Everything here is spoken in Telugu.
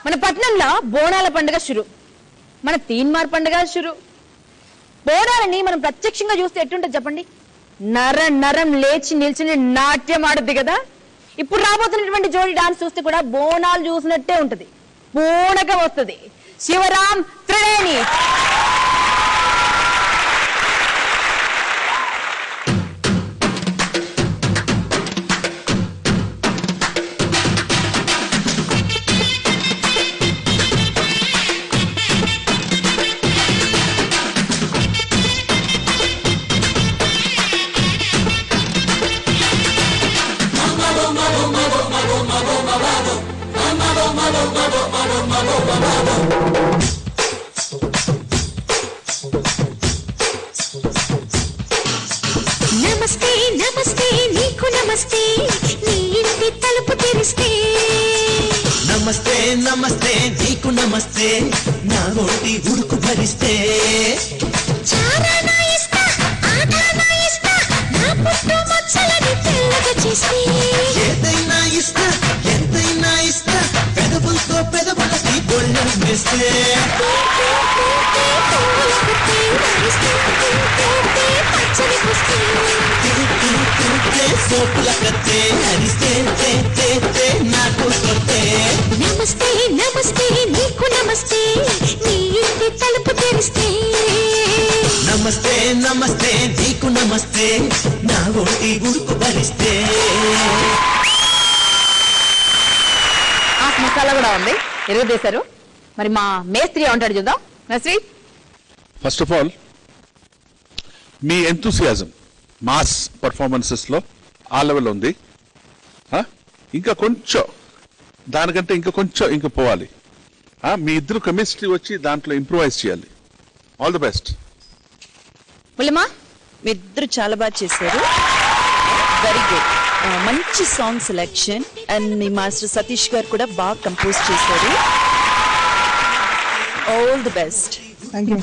మన పట్నంలో బోనాల పండుగ షురు, మన తీన్మార్ పండుగ షురు. బోనాలని మనం ప్రత్యక్షంగా చూస్తే ఎట్టుంటది చెప్పండి? నరం నరం లేచి నిల్చుని నాట్యం ఆడుద్ది కదా. ఇప్పుడు రాబోతున్నటువంటి జోడి డాన్స్ చూస్తే కూడా బోనాలు చూసినట్టే ఉంటది, పూనకం వస్తుంది. శివరాం త్రివేణి. నమస్తే నమస్తే నీకు నమస్తే, నీ ఇంటి తలుపు తెరిస్తే. నమస్తే నమస్తే నీకు నమస్తే, నా ఒంటి ఉడుకు భరిస్తే. చారానా ఇస్తా, ఆటానా ఇస్తా, నా పుట్టు మచ్చలని తెల్లగా చేస్తే. ఏదైనా ఇస్తా, ఎంతైనా ఇస్తా, పెదవులతో పెదవులకి గొళ్ళెం వేస్తే. సోపుల కత్తే అరిస్తే నాకు కొట్టే. నమస్తే నమస్తే నీకు నమస్తే, నీ ఇంటి తలుపు తెరిస్తే. నమస్తే నమస్తే నీకు నమస్తే, నా ఒంటి ఉడుకు భరిస్తే. మసాలా కూడా ఉంది, ఎరుగుదేశారు. మరి మా మేస్త్రి ఉంటాడు, చూద్దాం. మేస్త్రి, ఫస్ట్ ఆఫ్ ఆల్ మీ ఎంతూసియాజం మాస్ పర్ఫార్మెన్సెస్ లో ఆ లెవెల్ ఉంది. ఇంకా కొంచెం దానికంటే ఇంకా పోవాలి. మీ ఇద్దరు కెమిస్ట్రీ వచ్చి దాంట్లో ఇంప్రూవైజ్ చేయాలి. All the best. పులిమా, మీ ఇద్దరు చాలా బాగా చేశారు, వెరీ గుడ్. మంచి సాంగ్ సెలెక్షన్. అండ్ మీ మాస్టర్ సతీష్ గారు కూడా బాగా కంపోజ్ చేశారు. All the best. Thank you.